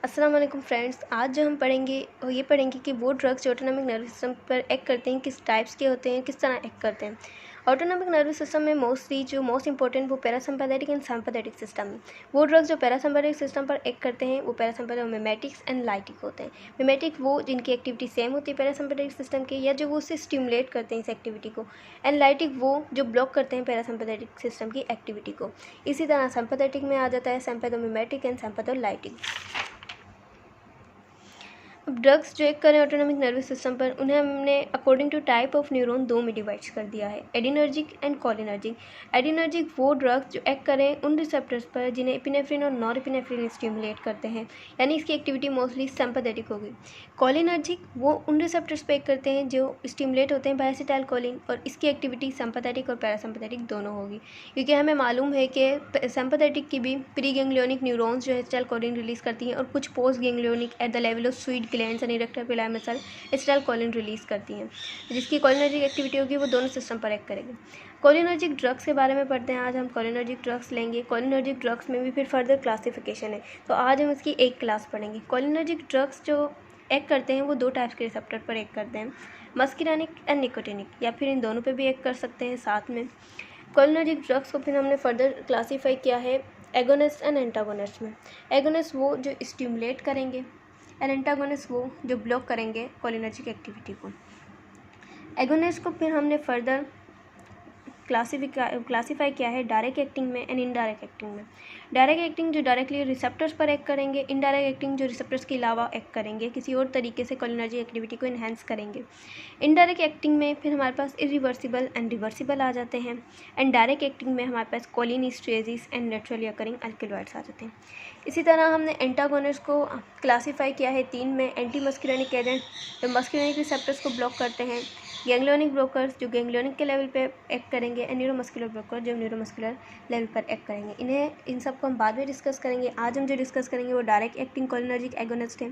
अस्सलाम वालेकुम फ्रेंड्स। आज जो हम पढ़ेंगे कि वो ड्रग्स जो ऑटोनॉमिक नर्वस सिस्टम पर एक्ट करते हैं किस टाइप्स के होते हैं, किस तरह एक्ट करते हैं। ऑटोनॉमिक नर्वस सिस्टम में जो मोस्ट इंपॉर्टेंट वो पैरासिम्पैथेटिक एंड सिम्पैथेटिक सिस्टम है। वो ड्रग्स जो पैरासिम्पैथेटिक सिस्टम पर एक्ट करते हैं वो पैरासिम्पैथेटिक मिमेटिक्स एंड लाइटिक होते हैं। मिमेटिक वो जिनकी एक्टिविटी सेम होती है पैरासिम्पैथेटिक सिस्टम की, या जो वो उससे स्टिमुलेट करते हैं इस एक्टिविटी को। एंड लाइटिक वो जो ब्लॉक करते हैं पैरासिम्पैथेटिक सिस्टम की एक्टिविटी को। इसी तरह सिम्पैथेटिक में आ जाता है सिम्पैथोमिमेटिक एंड सिम्पैथोलाइटिक। अब ड्रग्स जो एक्ट करें ऑटोनॉमिक नर्वस सिस्टम पर, उन्हें हमने according to type of neuron दो में डिवाइड कर दिया है, एडिनर्जिक एंड कोलिनर्जिक। एडिनर्जिक वो ड्रग्स जो एक्ट करें उन रिसेप्टर्स पर जिन्हें एपिनेफ्रिन और नॉर एपिनेफ्रिन स्टिमुलेट करते हैं, यानी इसकी एक्टिविटी मोस्टली सिम्पैथेटिक होगी। कोलिनर्जिक वो उन रिसेप्टर्स पर एक्ट करते हैं जो स्टिमुलेट होते हैं बाय एसिटाइलकोलिन, और इसकी एक्टिविटी सिम्पैथेटिक और पैरासिम्पैथेटिक दोनों होगी। क्योंकि हमें मालूम है कि सिम्पैथेटिक की भी प्री गैंग्लियोनिक न्यूरॉन्स जो एसिटाइलकोलिन रिलीज करती हैं, और कुछ post ganglionic at the level of sweet glands and erector पिलाई मसल एसिटाइलकोलिन रिलीज करती हैं, जिसकी कोलिनर्जिक एक्टिविटी होगी वो दोनों सिस्टम पर एक्ट करेगी। कोलिनर्जिक ड्रग्स के बारे में पढ़ते हैं। आज हम कोलिनर्जिक ड्रग्स लेंगे। कोलिनर्जिक ड्रग्स में भी फिर फर्दर क्लासिफिकेशन है, तो आज हम इसकी एक क्लास पढ़ेंगे। कोलिनर्जिक ड्रग्स जो एक्ट करते हैं वो दो टाइप्स के रिसेप्टर पर एक्ट करते हैं, मस्किरानिक एंड निकोटिनिक, या फिर इन दोनों पे भी एक्ट कर सकते हैं साथ में। कोलिनर्जिक ड्रग्स को फिर हमने फर्दर क्लासीफाई किया है एगोनिस्ट एंड एंटागोनिस्ट में। एगोनिस्ट वो जो स्टिमुलेट करेंगे, एंड एंटागोनिस्ट वो जो ब्लॉक करेंगे कोलिनर्जिक एक्टिविटी को। एगोनिस्ट को फिर हमने फर्दर क्लासीफाई किया है डायरेक्ट एक्टिंग में एंड इनडायरेक्ट एक्टिंग में। डायरेक्ट एक्टिंग जो डायरेक्टली रिसेप्टर्स पर एक्ट करेंगे, इनडायरेक्ट एक्टिंग जो रिसेप्टर्स के अलावा एक्ट करेंगे, किसी और तरीके से कोलिनर्जिक एक्टिविटी को इन्हेंस करेंगे। इनडायरेक्ट एक्टिंग में फिर हमारे पास इरिवर्सिबल एंड रिवर्सिबल आ जाते हैं, एंड डायरेक्ट एक्टिंग में हमारे पास कोलिनिस्ट्रेजिस एंड नेचुरली अकरिंग अल्कलॉइड्स आ जाते हैं। इसी तरह हमने एंटागोनिस्ट को क्लासीफाई किया है तीन में। एंटी मस्कुलिनिक एजेंट जो मस्कुलिनिक रिसेप्टर्स को ब्लॉक करते हैं, गैंग्लियोनिक ब्रोकर्स जो गैंग्लियोनिक के लेवल पे एक्ट करेंगे, एंड न्यूरोमस्कुलर ब्रोकर जो न्यूरोमस्कुलर लेवल पर एक्ट करेंगे। इन सब को हम बाद में डिस्कस करेंगे। आज हम जो डिस्कस करेंगे वो डायरेक्ट एक्टिंग कोलिनर्जिक एगोनिस्ट है।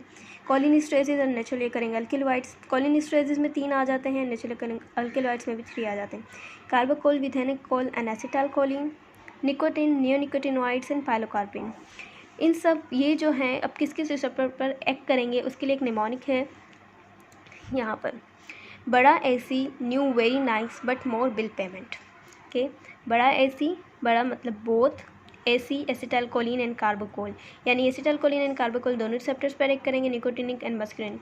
कोलिनिस्ट्रेजिस और नेचुरली अकरिंग अल्कलॉइड्स। कोलिनिस्ट्रेजिस में 3 आ जाते हैं, नेचुरली अकरिंग अल्कलॉइड्स में भी 3 आ जाते हैं, carbachol, bethanechol and acetylcholine, nicotine, neonicotinoids and pilocarpine. इन सब ये जो हैं अब किस किस रिसेप्टर पर एक्ट करेंगे उसके लिए एक निमोनिक है यहाँ पर। बड़ा AC, new, very nice but more bill payment. Okay, बड़ा एसी, बड़ा मतलब both, AC acetylcholine and carbachol, यानी एसिटाइलकोलिन एंड कार्बाकोल दोनों रिसेप्टर्स पर एक्ट करेंगे, nicotinic and masculine.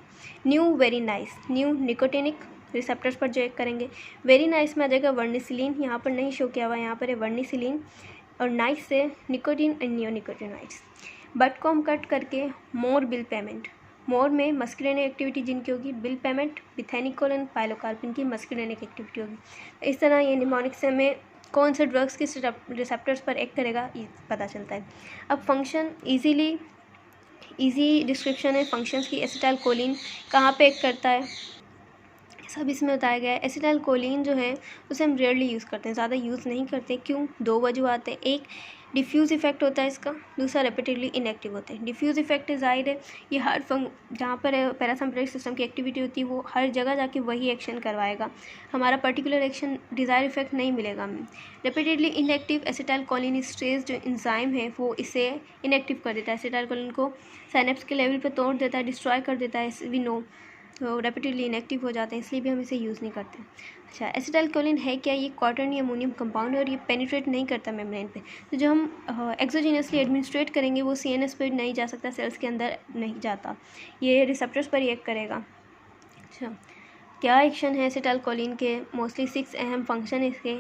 New, very nice, new nicotinic receptors पर जो एक्ट करेंगे। वेरी नाइस में आ जाएगा वर्निसिलिन, यहाँ पर नहीं शो किया हुआ, यहाँ पर है वर्निसिलिन, और नाइस से निकोटिन एंड नियोनिकोटिनॉइड्स। बट को हम कट करके मोर बिल पेमेंट, मोर में मस्कुलिनिक एक्टिविटी जिनकी होगी, बिल पेमेंट, विथेनिकोल एंड पाइलोकार्पिन की मस्कुलिनिक एक्टिविटी होगी। इस तरह ये निमोनिक से हमें कौन से ड्रग्स किस रिसेप्टर्स पर एक्ट करेगा ये पता चलता है। अब फंक्शन इजी डिस्क्रिप्शन है फंक्शंस की। एसिटाइलकोलिन कहाँ पे एक्ट करता है सब इसमें बताया गया है। एसिटाइलकोलिन जो है उसे हम रेयरली यूज़ करते हैं, ज़्यादा यूज़ नहीं करते। क्यों? 2 वजूहत हैं। एक, डिफ्यूज़ इफेक्ट होता है इसका, दूसरा रेपिटेडली इनएक्टिव होते हैं। डिफ्यूज़ इफेक्ट ज़ाहिर है ये हर जहाँ पर पैरासिम्पैथेटिक सिस्टम की एक्टिविटी होती है वो हर जगह जाके वही एक्शन करवाएगा, हमारा पर्टिकुलर एक्शन डिज़ायर इफेक्ट नहीं मिलेगा हमें। रेपिटेडली इनएक्टिव, एसिटाइलकोलिनिस्ट्रेज जो इंजाइम है वो इसे इनएक्टिव कर देता है, एसिटाइलकोलिन को साइनेप्स के लेवल पर तोड़ देता है, डिस्ट्रॉय कर देता है, वी नो, तो रेपिटेडली इनएक्टिव हो जाते हैं, इसलिए भी हम इसे यूज़ नहीं करते। अच्छा, एसिटाइलकोलिन है क्या? ये क्वाटर्नी अमोनियम कंपाउंड है और ये पेनिट्रेट नहीं करता मेम्ब्रेन पे। तो जो हम एक्सोजीनियसली एडमिनिस्ट्रेट करेंगे वो सीएनएस पे नहीं जा सकता, सेल्स के अंदर नहीं जाता, ये रिसेप्टर्स पर ही एक्ट करेगा। अच्छा, क्या एक्शन है एसिटाइलकोलिन के? मोस्टली 6 अहम फंक्शन इसके।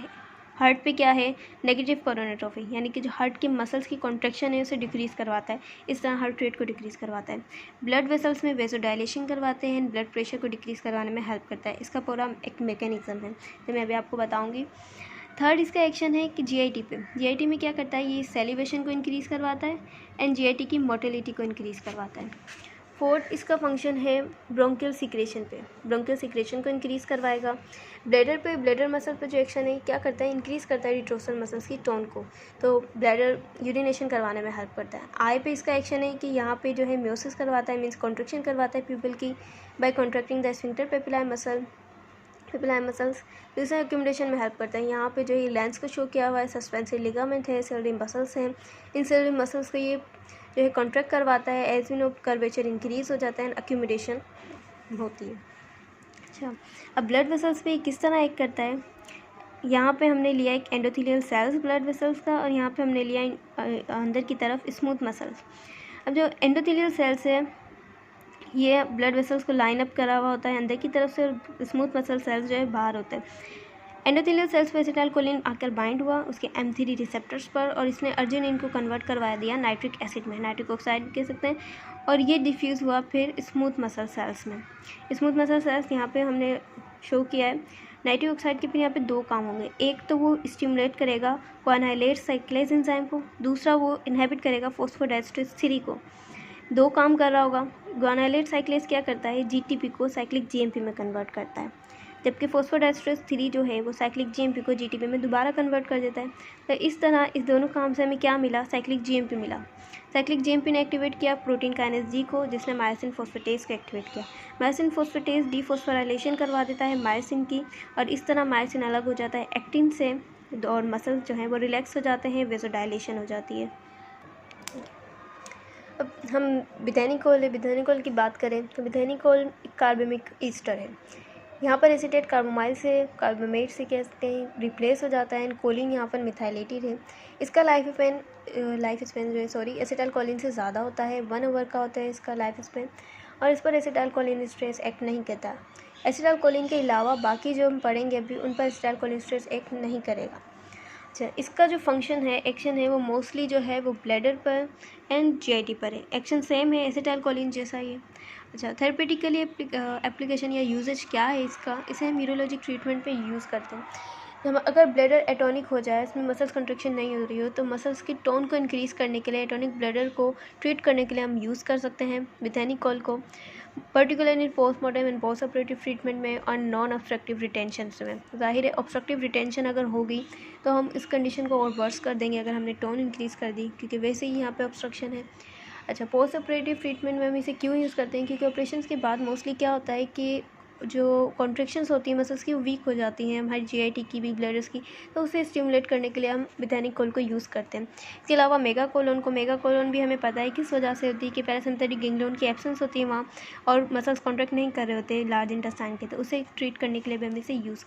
हार्ट पे क्या है? नेगेटिव कोरोनोट्रोफी, यानी कि जो हार्ट के मसल्स की कॉन्ट्रैक्शन है उसे डिक्रीज़ करवाता है, इस तरह हार्ट रेट को डिक्रीज़ करवाता है। ब्लड वेसल्स में वेसोडाइलेशन करवाते हैं, ब्लड प्रेशर को डिक्रीज़ करवाने में हेल्प करता है। इसका पूरा एक मैकेनिज्म है तो मैं अभी आपको बताऊँगी। थर्ड इसका एक्शन है कि जीआईटी पे। जीआईटी में क्या करता है? ये सेलिवेशन को इंक्रीज़ करवाता है एंड जीआईटी की मोटिलिटी को इंक्रीज़ करवाता है। फोर्थ इसका फंक्शन है ब्रोंकियल सिक्रेशन पे, ब्रोंकियल सिक्रेशन को इंक्रीज़ करवाएगा। ब्लैडर पे, ब्लैडर मसल पे जो एक्शन है क्या करता है? इंक्रीज़ करता है रिट्रोसल मसल्स की टोन को, तो ब्लैडर यूरिनेशन करवाने में हेल्प करता है। आई पे इसका एक्शन है कि यहाँ पे जो है म्योसिस करवाता है, मीन्स कॉन्ट्रैक्शन करवाता है प्यूपिल की by contracting the sphincter papillae muscles. दूसरा एक्यूमुलेशन में हेल्प करता है। यहाँ पे जो ये लेंस को शो किया हुआ है, सस्पेंसरी लिगामेंट है, सेलरी मसल्स हैं, इन सेलरी मसल्स को ये जो है कॉन्ट्रैक्ट करवाता है, as we know curvature increase हो जाता है एंड एक्यूमुलेशन होती है। अच्छा, अब ब्लड वेसल्स पे किस तरह एक्ट करता है, यहाँ पे हमने लिया एक एंडोथेलियल सेल्स ब्लड वेसल्स का, और यहाँ पे हमने लिया अंदर की तरफ स्मूथ मसल्स। अब जो एंडोथेलियल सेल्स है ये ब्लड वेसल्स को लाइन अप करा हुआ होता है अंदर की तरफ से, और स्मूथ मसल सेल्स जो है बाहर होते हैं। एंडोथेलियल सेल्स पे एसिटाइलकोलिन आकर बाइंड हुआ उसके M3 रिसेप्टर्स पर, और इसने अर्जिनिन को कन्वर्ट करवा दिया नाइट्रिक एसिड में, नाइट्रिक ऑक्साइड कह सकते हैं, और ये डिफ्यूज़ हुआ फिर स्मूथ मसल सेल्स में। स्मूथ मसल सेल्स यहाँ पे हमने शो किया है। नाइट्रिक ऑक्साइड के फिर यहाँ पे दो काम होंगे, एक तो वो स्टिमुलेट करेगा ग्वानाइलेट साइक्लेज एंजाइम को, दूसरा वो इनहिबिट करेगा फॉस्फोडाइएस्टरेज 3 को। दो काम कर रहा होगा। ग्वानाइलेट साइक्लेज क्या करता है, GTP को साइक्लिक GMP में कन्वर्ट करता है, जबकि फॉस्फोडाइएस्टरेज 3 जो है वो साइक्लिक GMP को GTP में दोबारा कन्वर्ट कर देता है। तो इस तरह इस दोनों काम से हमें क्या मिला, साइक्लिक GMP मिला। साइक्लिक GMP ने एक्टिवेट किया प्रोटीन काइनेज G को, जिसने मायोसिन फॉस्फेटेज को एक्टिवेट किया। मायोसिन फॉस्फेटेज डीफॉस्फोराइलेशन करवा देता है मायोसिन की, और इस तरह मायोसिन अलग हो जाता है एक्टिन से, और मसल्स जो हैं वो रिलैक्स हो जाते हैं, वेसोडाइलेशन हो जाती है। अब हम बिथेनिकोल की बात करें तो बिथेनिकोल एक कार्बमिक ईस्टर है। यहाँ पर एसीटेट कार्बोमाइल से कार्बोमेट से कह सकते हैं रिप्लेस हो जाता है, एंड कोलिन यहाँ पर मिथाइलेटेड है। इसका लाइफ स्पेन जो है एसिटाइलकोलिन से ज़्यादा होता है, 1 आवर का होता है इसका लाइफ स्पेन, और इस पर एसिटाइलकोलिन स्ट्रेस एक्ट नहीं करता। एसिटाइलकोलिन के अलावा बाकी जो हम पढ़ेंगे अभी उन पर एसिटाइलकोलिन स्ट्रेस एक्ट नहीं करेगा। अच्छा, इसका जो फंक्शन है, एक्शन है, वो मोस्टली जो है वो ब्लैडर पर एंड GIT पर है। एक्शन सेम है एसिटाइलकोलिन जैसा ही है। अच्छा, थेरेपेटिकली एप्लीकेशन या यूजेज क्या है इसका, इसे हम यूरोलॉजिक ट्रीटमेंट पे यूज़ करते हैं। हम अगर ब्लैडर एटोनिक हो जाए, इसमें मसल्स कंट्रैक्शन नहीं हो रही हो, तो मसल्स की टोन को इंक्रीज़ करने के लिए, एटोनिक ब्लैडर को ट्रीट करने के लिए हम यूज़ कर सकते हैं बिथेनिकोल को, particularly postmortem and post operative treatment में और नॉन ऑब्स्ट्रक्टिव रिटेंशन में। जाहिर है ऑब्स्ट्रक्टिव रिटेंशन अगर होगी तो हम इस कंडीशन को और वर्स कर देंगे अगर हमने टोन इंक्रीज़ कर दी, क्योंकि वैसे ही यहाँ पे ऑब्स्ट्रक्शन है। अच्छा, पोस्ट ऑपरेटिव ट्रीटमेंट में हम इसे क्यों यूज़ करते हैं, क्योंकि ऑपरेशन के बाद मोस्टली क्या होता है कि जो कॉन्ट्रैक्शंस होती हैं मसल्स की वो वीक हो जाती हैं, हमारी GIT की भी, ब्लैडर्स की, तो उसे स्टिमुलेट करने के लिए हम बिथेनिकोल को यूज़ करते हैं। इसके अलावा मेगाकोलोन भी हमें पता है किस वजह से होती है कि पैरासिम्पथेटिक गैंग्लियन की एब्सेंस होती है वहाँ, और मसल्स कॉन्ट्रैक्ट नहीं कर रहे होते लार्ज इंटेस्टाइन के, तो उसे ट्रीट करने के लिए भी हम इसे यूज़